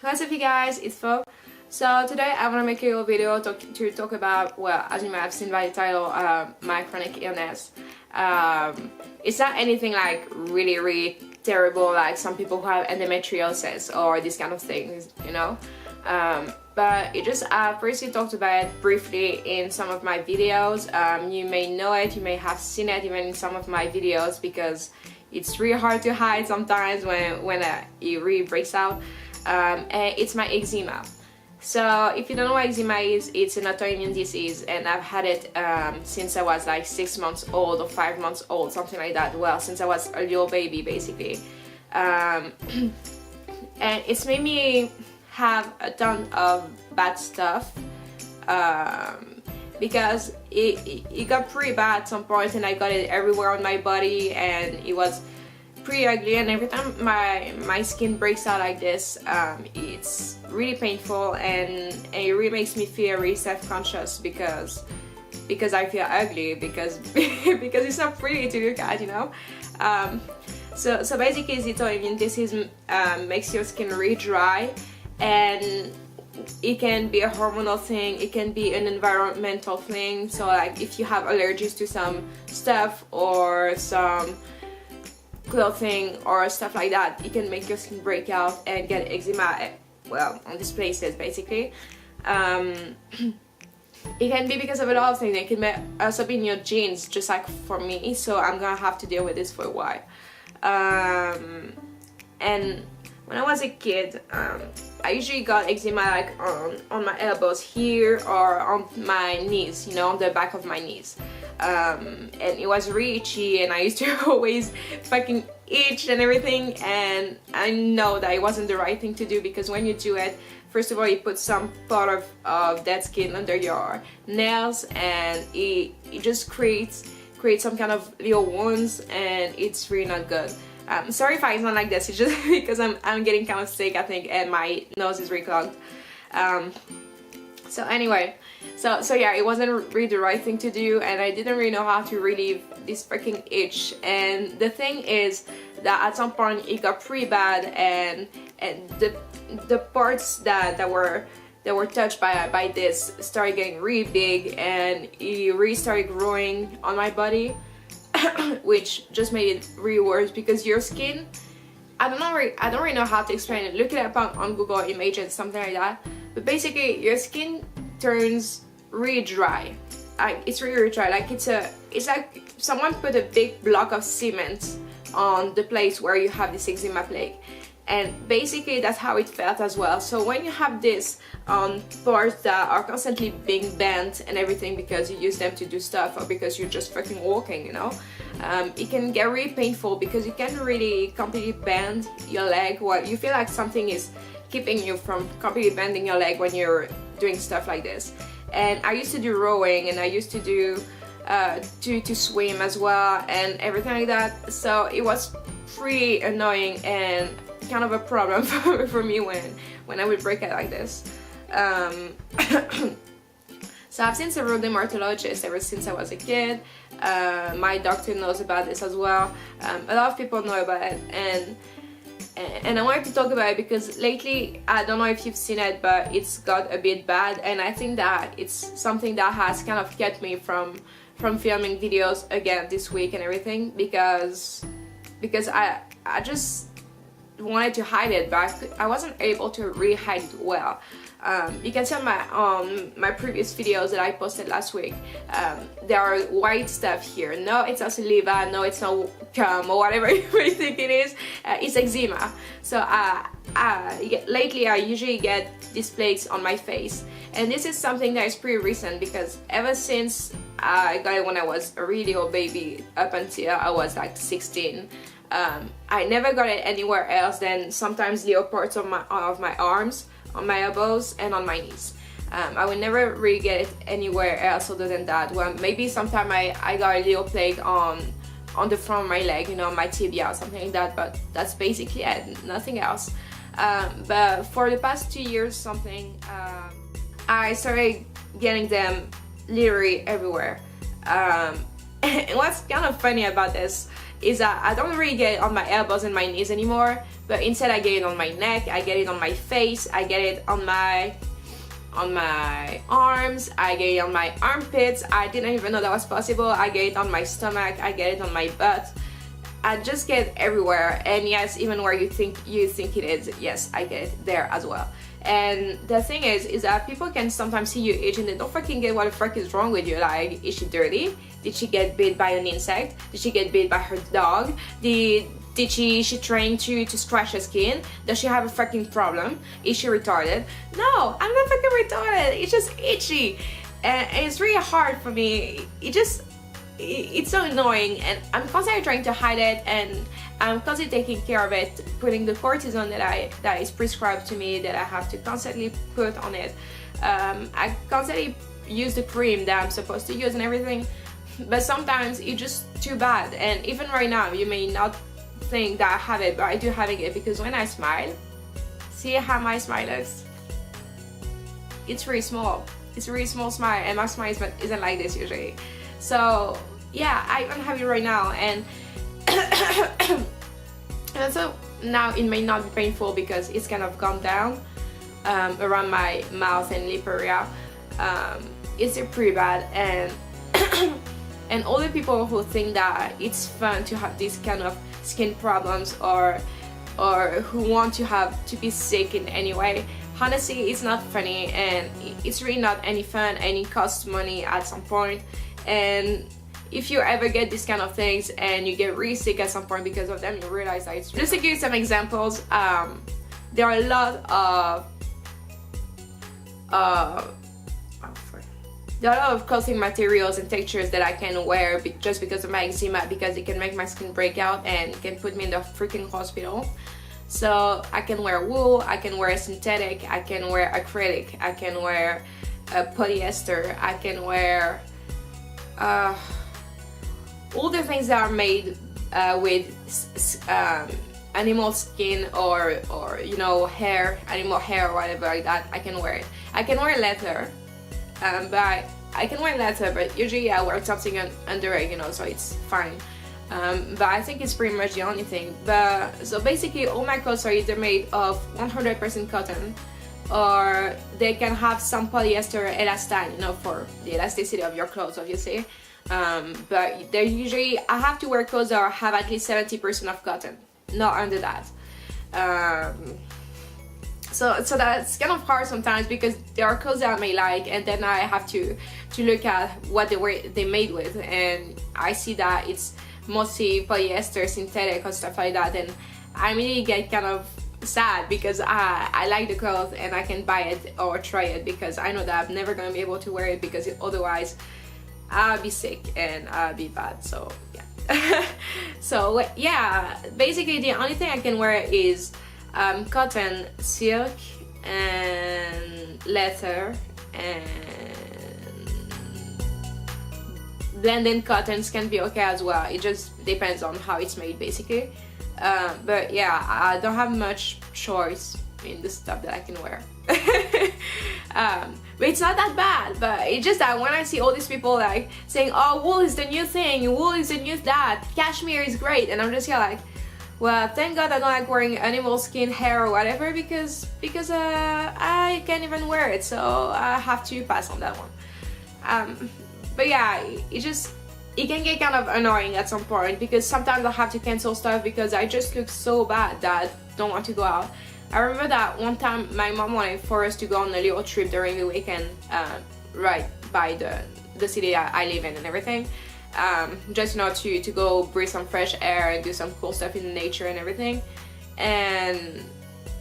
What's up you guys, it's Fauve. So today I want to make a little video to talk about, well, as you might have seen by the title, my chronic illness. It's not anything like really terrible like some people who have endometriosis or these kind of things, you know. But it just, I've previously talked about it briefly in some of my videos. You may know it, you may have seen it even in some of my videos because it's really hard to hide sometimes when it really breaks out. And it's my eczema. So if you don't know what eczema is, it's an autoimmune disease, and I've had it since I was like 6 months old or 5 months old, something like that. Well, since I was a little baby basically. And it's made me have a ton of bad stuff because it got pretty bad at some point, and I got it everywhere on my body, and it was pretty ugly. And every time my skin breaks out like this, it's really painful, and it really makes me feel really self-conscious because I feel ugly, because it's not pretty to look at, you know. So basically the autoimmune disease makes your skin really dry, and it can be a hormonal thing, it can be an environmental thing. So like if you have allergies to some stuff or some clothing or stuff like that, it can make your skin break out and get eczema, well, on these places basically. It can be because of a lot of things. It can also be in your genes, just like for me, so I'm gonna have to deal with this for a while. And when I was a kid, I usually got eczema like on my elbows here or on my knees, you know, on the back of my knees. And it was really itchy, and I used to always fucking itch and everything, and I know that it wasn't the right thing to do, because when you do it, first of all, you put some part of dead skin under your nails, and it just creates some kind of little wounds, and it's really not good. Sorry if I sound like this, it's just because I'm getting kind of sick, I think, and my nose is really clogged. So anyway, so yeah, it wasn't really the right thing to do, and I didn't really know how to relieve this freaking itch. And the thing is that at some point it got pretty bad, and the parts that were touched by this started getting really big, and it really started growing on my body, which just made it really worse because your skin, I don't really know how to explain it. Look it up on Google Images, something like that. But basically, your skin turns really dry. It's really dry. Like it's like someone put a big block of cement on the place where you have this eczema plague, and basically that's how it felt as well. So when you have this on parts that are constantly being bent and everything because you use them to do stuff or because you're just fucking walking, you know, it can get really painful because you can't really completely bend your leg. Well, you feel like something is keeping you from completely bending your leg when you're doing stuff like this. And I used to do rowing, and I used to do to swim as well, and everything like that. So it was pretty annoying and kind of a problem for me when I would break out like this. So I've seen several dermatologists ever since I was a kid. My doctor knows about this as well. A lot of people know about it, and I wanted to talk about it because lately, I don't know if you've seen it, but it's got a bit bad, and I think that it's something that has kind of kept me from filming videos again this week and everything, because I just wanted to hide it, but I wasn't able to really hide it well. You can see on my previous videos that I posted last week, there are white stuff here. No, it's not saliva, no, it's not cum or whatever you may think it is. It's eczema. So lately I usually get these plaques on my face, and this is something that is pretty recent because ever since I got it when I was a really old baby up until I was like 16, I never got it anywhere else than sometimes little parts of my arms, on my elbows, and on my knees. I would never really get it anywhere else other than that. Well, maybe sometime I got a little plague on the front of my leg, you know, my tibia or something like that, but that's basically it, nothing else. But for the past 2 years something, I started getting them literally everywhere. And what's kind of funny about this is that I don't really get it on my elbows and my knees anymore, but instead I get it on my neck, I get it on my face, I get it on my arms, I get it on my armpits. I didn't even know that was possible. I get it on my stomach, I get it on my butt. I just get it everywhere, and yes, even where you think it is, yes, I get it there as well. And the thing is that people can sometimes see you itch and they don't fucking get what the fuck is wrong with you. Like, is she dirty? Did she get bit by an insect? Did she get bit by her dog? Did she trying to scratch her skin? Does she have a fucking problem? Is she retarded? No, I'm not fucking retarded. It's just itchy, and it's really hard for me. It's so annoying, and I'm constantly trying to hide it, and I'm constantly taking care of it, putting the cortisone that is prescribed to me, that I have to constantly put on it. I constantly use the cream that I'm supposed to use and everything, but sometimes it's just too bad. And even right now, you may not think that I have it, but I do having it, because when I smile, see how my smile looks? It's really small. It's a really small smile, and my smile isn't like this usually. So yeah, I don't have it right now, and and so now it may not be painful because it's kind of gone down around my mouth and lip area. It's pretty bad, and and all the people who think that it's fun to have these kind of skin problems, or who want to be sick in any way, honestly, it's not funny, and it's really not any fun, and it costs money at some point. And if you ever get these kind of things and you get really sick at some point because of them, you realize that it's... Just to give you some examples, there are a lot of there are a lot of clothing materials and textures that I can wear just because of my eczema, because it can make my skin break out and can put me in the freaking hospital. So I can wear wool, I can wear synthetic, I can wear acrylic, I can wear polyester, I can wear all the things that are made with animal skin, or you know, hair, animal hair or whatever like that. I can wear it. I can wear leather, but I can wear leather, but usually I wear something under it, you know, so it's fine. But I think it's pretty much the only thing. But so basically all my clothes are either made of 100% cotton, or they can have some polyester elastane, you know, for the elasticity of your clothes, obviously. But they're usually, I have to wear clothes that have at least 70% of cotton, not under that. So that's kind of hard sometimes, because there are clothes that I may like, and then I have to look at what they made with, and I see that it's mostly polyester, synthetic, or stuff like that, and I really get kind of sad, because I like the clothes and I can buy it or try it, because I know that I'm never gonna be able to wear it, because otherwise I'll be sick and I'll be bad. So yeah. So yeah, basically the only thing I can wear is cotton, silk, and leather, and blended cottons can be okay as well. It just depends on how it's made, basically. But yeah, I don't have much choice in the stuff that I can wear. But it's not that bad, but it's just that when I see all these people like saying, oh, wool is the new thing, wool is the new that, cashmere is great, and I'm just here like, well, thank God I don't like wearing animal skin, hair, or whatever, because I can't even wear it, so I have to pass on that one. But yeah, it can get kind of annoying at some point, because sometimes I have to cancel stuff because I just look so bad that I don't want to go out. I remember that one time my mom wanted for us to go on a little trip during the weekend, right by the city I live in and everything. Just, you know, to go breathe some fresh air and do some cool stuff in nature and everything. And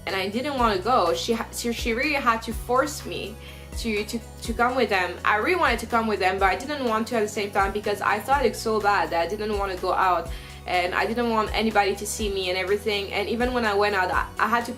I didn't want to go. She really had to force me to come with them. I really wanted to come with them, but I didn't want to at the same time, because I thought it so bad that I didn't want to go out, and I didn't want anybody to see me and everything. And even when I went out, I had to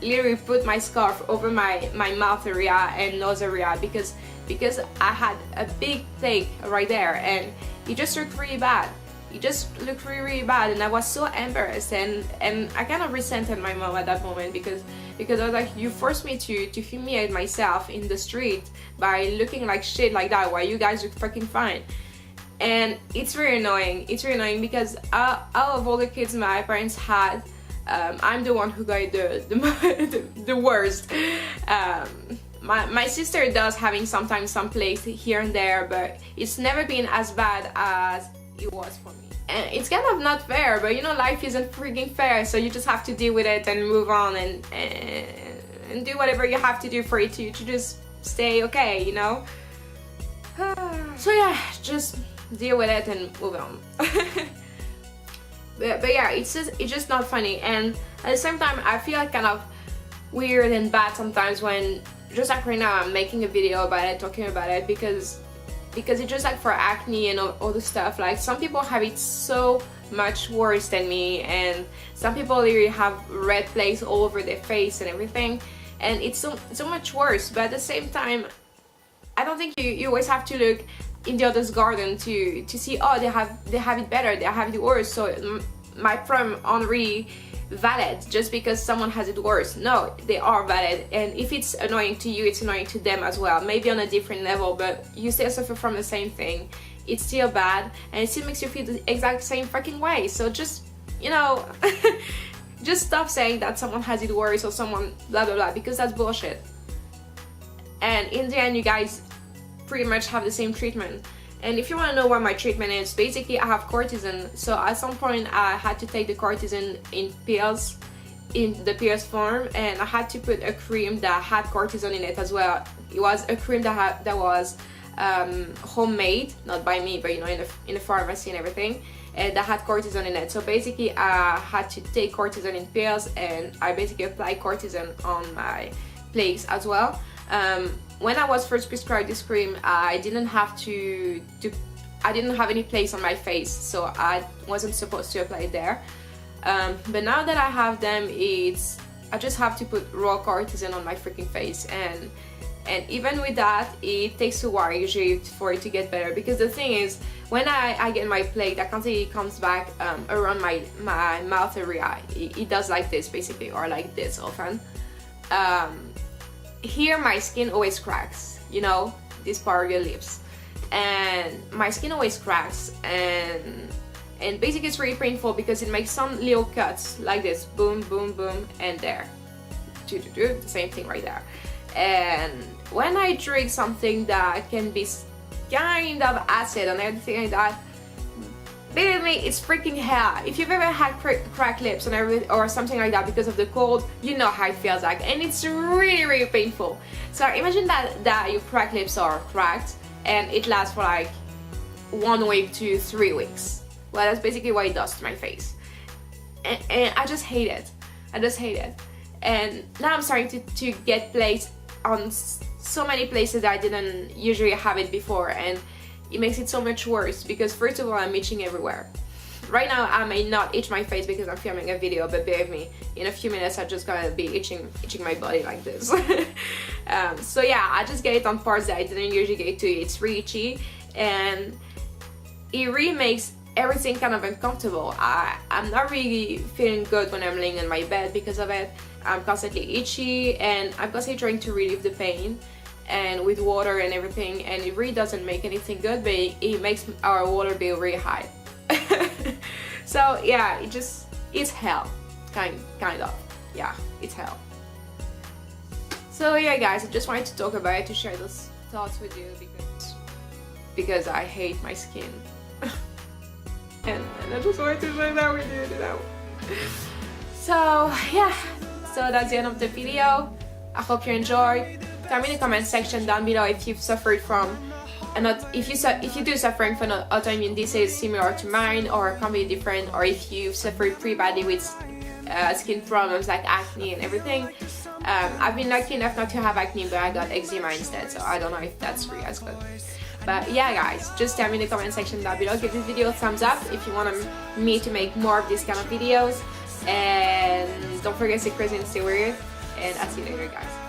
literally put my scarf over my mouth area and nose area, because I had a big thing right there, and it just looked really bad. It just looked really, really bad, and I was so embarrassed, and I kind of resented my mom at that moment, because I was like, you forced me to humiliate myself in the street by looking like shit like that while you guys look fucking fine. And it's really annoying. It's really annoying, because out of all the kids my parents had, I'm the one who got the worst. My sister does having sometimes some plaques here and there, but it's never been as bad as it was for me. And it's kind of not fair, but you know, life isn't freaking fair, so you just have to deal with it and move on and do whatever you have to do for it to just stay okay, you know? So yeah, just deal with it and move on. But yeah, it's just not funny, and at the same time I feel like kind of weird and bad sometimes when, just like right now, I'm making a video about it, talking about it, because it's just like for acne and all the stuff. Like, some people have it so much worse than me, and some people literally have red plaques all over their face and everything, and it's so much worse. But at the same time, I don't think you always have to look in the other's garden to see, oh, they have it better, they have it worse, so my problem aren't really valid just because someone has it worse. No, they are valid, and if it's annoying to you, it's annoying to them as well, maybe on a different level, but you still suffer from the same thing. It's still bad, and it still makes you feel the exact same fucking way. So just, you know, just stop saying that someone has it worse or someone blah blah blah, because that's bullshit. And in the end, you guys pretty much have the same treatment. And if you want to know what my treatment is, basically I have cortisone. So at some point I had to take the cortisone in pills, in the pills form, and I had to put a cream that had cortisone in it as well. It was a cream that was homemade, not by me, but you know, in the pharmacy and everything, and that had cortisone in it. So basically I had to take cortisone in pills, and I basically applied cortisone on my plaques as well. When I was first prescribed this cream, I didn't have I didn't have any plaques on my face, so I wasn't supposed to apply it there. But now that I have them, I just have to put raw cortisone on my freaking face, and even with that, it takes a while usually for it to get better, because the thing is, when I get my plaque, I can't say it comes back around my mouth area. It does like this basically, or like this often. Here my skin always cracks, you know, this part of your lips, and my skin always cracks, and basically it's really painful because it makes some little cuts like this, boom boom boom, and there, the same thing right there. And when I drink something that can be kind of acid and everything like that, believe me, it's freaking hell. If you've ever had cracked lips and everything, or something like that because of the cold, you know how it feels like, and it's really really painful. So imagine that your cracked lips are cracked and it lasts for like 1 week to 3 weeks. Well, that's basically what it does to my face, and I just hate it. I just hate it. And now I'm starting to get plaques on so many places that I didn't usually have it before, and it makes it so much worse because, first of all, I'm itching everywhere. Right now I may not itch my face because I'm filming a video, but believe me, in a few minutes I'm just gonna be itching my body like this. So yeah, I just get it on parts that I didn't usually get to. It's really itchy, and it really makes everything kind of uncomfortable. I'm not really feeling good when I'm laying in my bed because of it. I'm constantly itchy, and I'm constantly trying to relieve the pain, and with water and everything, and it really doesn't make anything good, but it makes our water bill really high. So yeah, it's hell, kind of, yeah, it's hell. So yeah guys, I just wanted to talk about it, to share those thoughts with you, because I hate my skin. and I just wanted to share that with you, So yeah, so that's the end of the video. I hope you enjoyed. Tell me in the comment section down below if you've suffered from, if you do suffering from an autoimmune disease similar to mine or completely different, or if you've suffered pretty badly with skin problems like acne and everything. I've been lucky enough not to have acne, but I got eczema instead, so I don't know if that's really as good. But yeah guys, just tell me in the comment section down below. Give this video a thumbs up if you want me to make more of these kind of videos, and don't forget to stay crazy and stay weird, and I'll see you later guys.